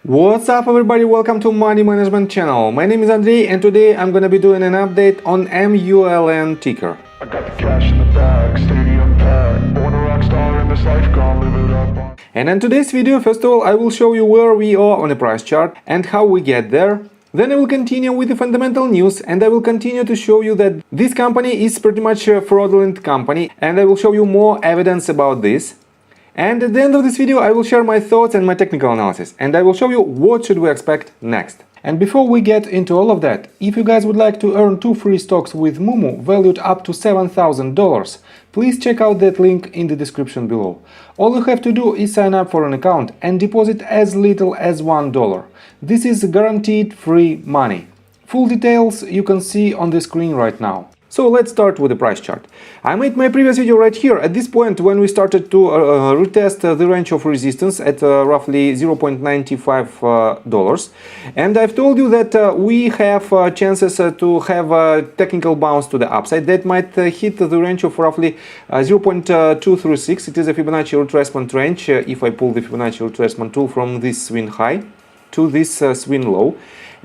What's up everybody, welcome to Money Management channel. My name is Andrei and today I'm gonna be doing an update on MULN ticker. I got the cash in the bag, stadium packed, born a rock star in this life, gonna live it up. And in today's video, first of all, I will show you where we are on the price chart and how we get there. Then I will continue with the fundamental news and I will continue to show you that this company is pretty much a fraudulent company and I will show you more evidence about this. And at the end of this video I will share my thoughts and my technical analysis and I will show you what should we expect next. And before we get into all of that, if you guys would like to earn 2 free stocks with Moomoo valued up to $7,000, please check out that link in the description below. All you have to do is sign up for an account and deposit as little as $1. This is guaranteed free money. Full details you can see on the screen right now. So let's start with the price chart. I made my previous video right here at this point when we started to retest the range of resistance at roughly $0.95 and I've told you that we have chances to have a technical bounce to the upside that might hit the range of roughly 0.236. It is a Fibonacci retracement range if I pull the Fibonacci retracement tool from this swing high to this swing low.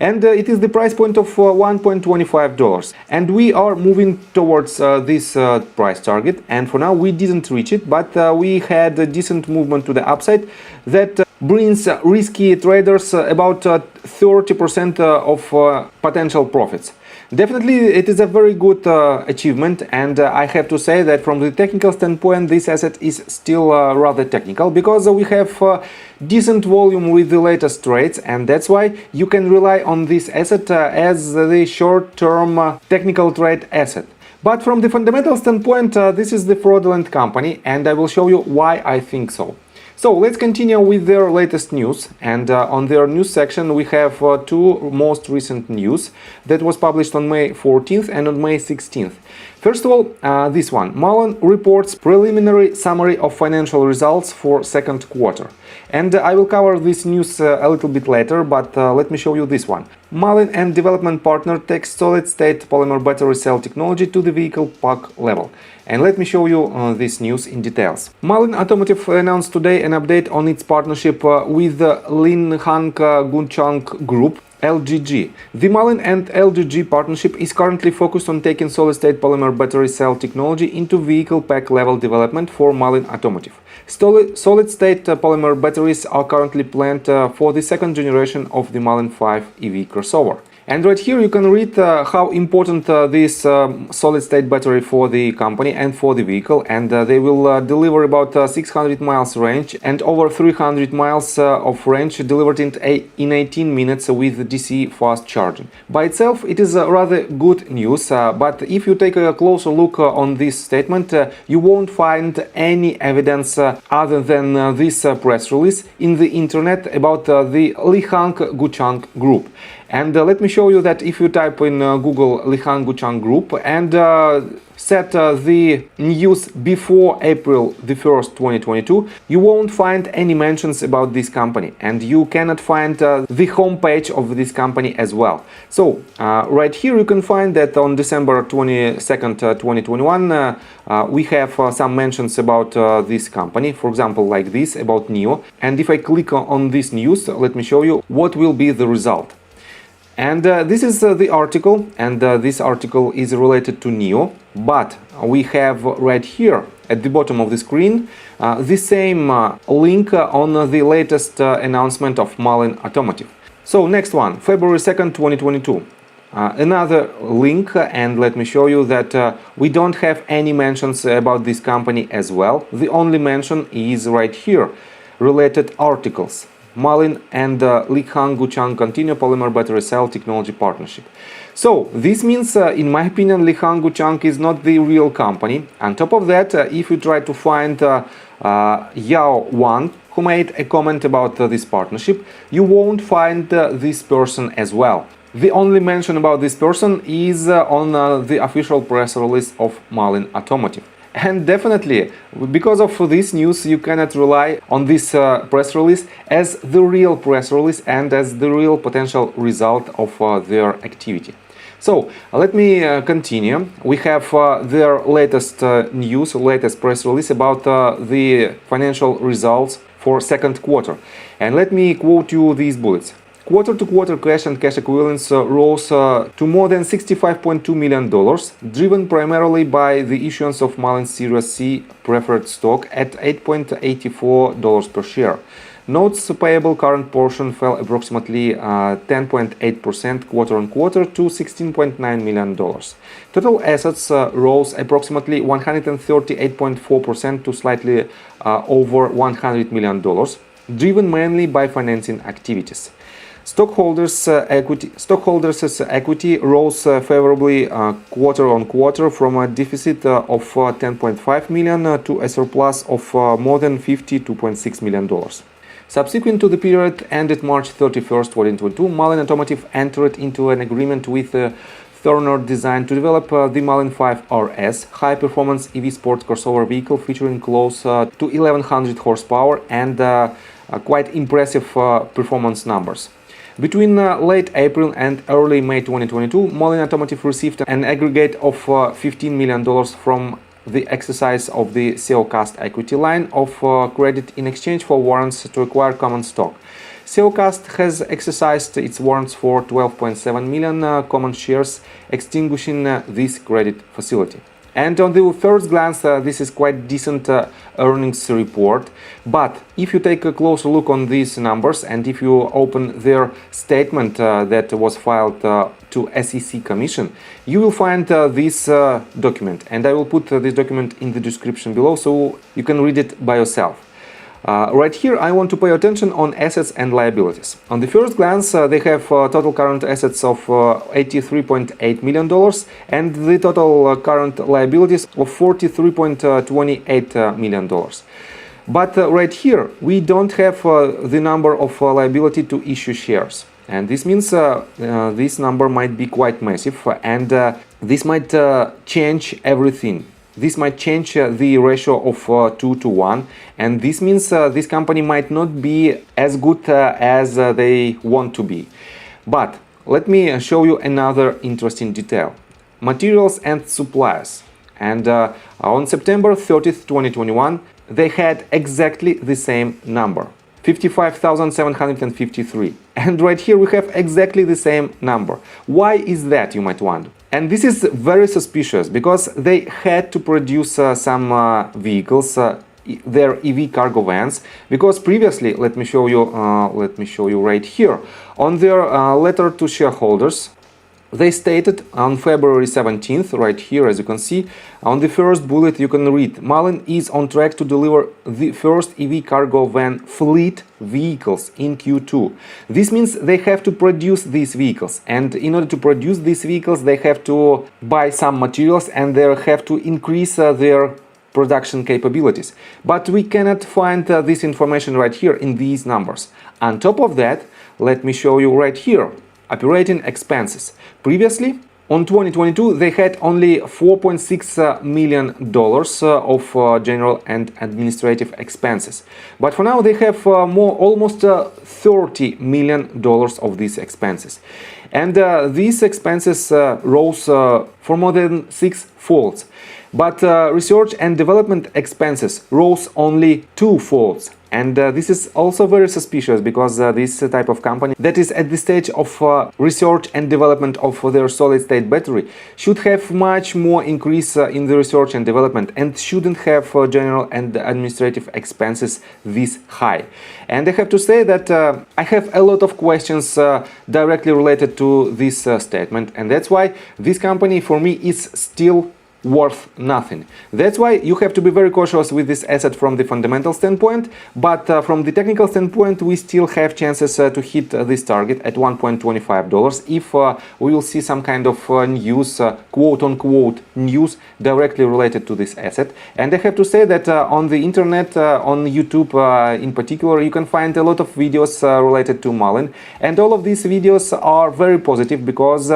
And it is the price point of $1.25 and we are moving towards this price target, and for now we didn't reach it, but we had a decent movement to the upside that brings risky traders about 30% of potential profits. Definitely it is a very good achievement, and I have to say that from the technical standpoint this asset is still rather technical because we have decent volume with the latest trades, and that's why you can rely on this asset as the short-term technical trade asset. But from the fundamental standpoint this is the fraudulent company and I will show you why I think so. So let's continue with their latest news, and on their news section we have two most recent news that was published on May 14th and on May 16th. First of all, this one, Mullen reports preliminary summary of financial results for second quarter. And I will cover this news a little bit later, but let me show you this one. Mullen and development partner takes solid-state polymer battery cell technology to the vehicle pack level. And let me show you this news in details. Mullen Automotive announced today an update on its partnership with the Linhang Guchang Group, LGG. The Mullen and LGG partnership is currently focused on taking solid-state polymer battery cell technology into vehicle pack level development for Mullen Automotive. Solid-state polymer batteries are currently planned for the second generation of the Mullen 5 EV crossover. And right here you can read how important this solid-state battery for the company and for the vehicle, and they will deliver about 600 miles range and over 300 miles of range delivered in 18 minutes with DC fast charging. By itself it is rather good news, but if you take a closer look on this statement you won't find any evidence other than this press release in the internet about the Linhang Guchang Group. And let me show you that if you type in Google Linhang Guchang Group and set the news before April the 1st, 2022, you won't find any mentions about this company, and you cannot find the homepage of this company as well. So right here you can find that on December 22nd, 2021 we have some mentions about this company, for example like this about NIO, and if I click on this news, let me show you what will be the result. And this is the article, and this article is related to NIO, but we have right here at the bottom of the screen the same link on the latest announcement of Mullen Automotive. So next one, February 2nd, 2022. Another link, and let me show you that we don't have any mentions about this company as well. The only mention is right here, related articles. Mullen and Linhang Guchang continue polymer battery cell technology partnership. So this means, in my opinion, Linhang Guchang is not the real company. On top of that, if you try to find Yao Wang, who made a comment about this partnership, you won't find this person as well. The only mention about this person is on the official press release of Mullen Automotive. And definitely, because of this news, you cannot rely on this press release as the real press release and as the real potential result of their activity. So let me continue. We have their latest news, latest press release about the financial results for second quarter. And let me quote you these bullets. Quarter-to-quarter cash and cash equivalents rose to more than $65.2 million, driven primarily by the issuance of MULN Series C preferred stock at $8.84 per share. Notes payable current portion fell approximately 10.8% quarter-on-quarter to $16.9 million. Total assets rose approximately 138.4% to slightly over $100 million, driven mainly by financing activities. Stockholders' equity rose favorably quarter-on-quarter from a deficit of $10.5 million to a surplus of more than $52.6 million. Subsequent to the period ended March 31, 2022, Mullen Automotive entered into an agreement with Turner Design to develop the MULN 5 RS, high-performance EV sport crossover vehicle featuring close to 1100 horsepower and quite impressive performance numbers. Between late April and early May 2022, Mullen Automotive received an aggregate of $15 million from the exercise of the SEOcast equity line of credit in exchange for warrants to acquire common stock. SEOcast has exercised its warrants for 12.7 million common shares, extinguishing this credit facility. And on the first glance, this is quite decent earnings report. But if you take a closer look on these numbers and if you open their statement that was filed to SEC Commission, you will find this document. And I will put this document in the description below so you can read it by yourself. Right here, I want to pay attention on assets and liabilities. On the first glance, they have total current assets of $83.8 million and the total current liabilities of $43.28 million. But right here, we don't have the number of liability to issue shares. And this means this number might be quite massive and this might change everything. This might change the ratio of 2 to 1, and this means this company might not be as good as they want to be. But let me show you another interesting detail. Materials and suppliers. And on September 30th, 2021, they had exactly the same number. 55,753. And right here we have exactly the same number. Why is that, you might wonder? And this is very suspicious because they had to produce some vehicles, their EV cargo vans, because previously, let me show you right here, on their letter to shareholders, they stated on February 17th, right here, as you can see, on the first bullet you can read, Mullen is on track to deliver the first EV cargo van fleet vehicles in Q2. This means they have to produce these vehicles, and in order to produce these vehicles they have to buy some materials and they have to increase their production capabilities. But we cannot find this information right here in these numbers. On top of that, let me show you right here. Operating expenses. Previously, on 2022, they had only $4.6 million of general and administrative expenses. But for now, they have almost $30 million of these expenses. And these expenses rose for more than 6 folds. But research and development expenses rose only 2 folds. And this is also very suspicious because this type of company that is at the stage of research and development of their solid-state battery should have much more increase in the research and development and shouldn't have general and administrative expenses this high. And I have to say that I have a lot of questions directly related to this statement, and that's why this company for me is still worth nothing. That's why you have to be very cautious with this asset from the fundamental standpoint, but from the technical standpoint we still have chances to hit this target at $1.25 if we will see some kind of news, quote-unquote news directly related to this asset. And I have to say that on the internet, on YouTube in particular, you can find a lot of videos related to Mullen, and all of these videos are very positive because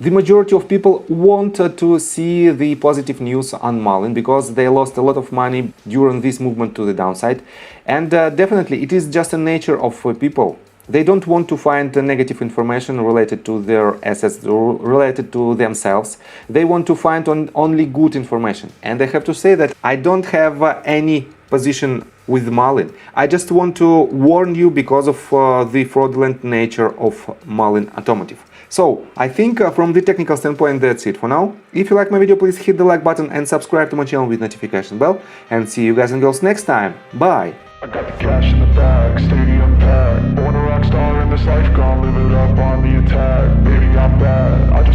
the majority of people want to see the positive news on Mullen because they lost a lot of money during this movement to the downside. And definitely it is just a nature of people. They don't want to find negative information related to their assets, related to themselves. They want to find only good information. And I have to say that I don't have any position with Mullen. I just want to warn you because of the fraudulent nature of Mullen Automotive. So I think from the technical standpoint that's it for now. If you like my video, please hit the like button and subscribe to my channel with notification bell, and see you guys and girls next time. Bye! I got the cash in the bag, stadium packed. Born a rock star in this life, gonna live it up on the attack. Baby, I'm bad. I just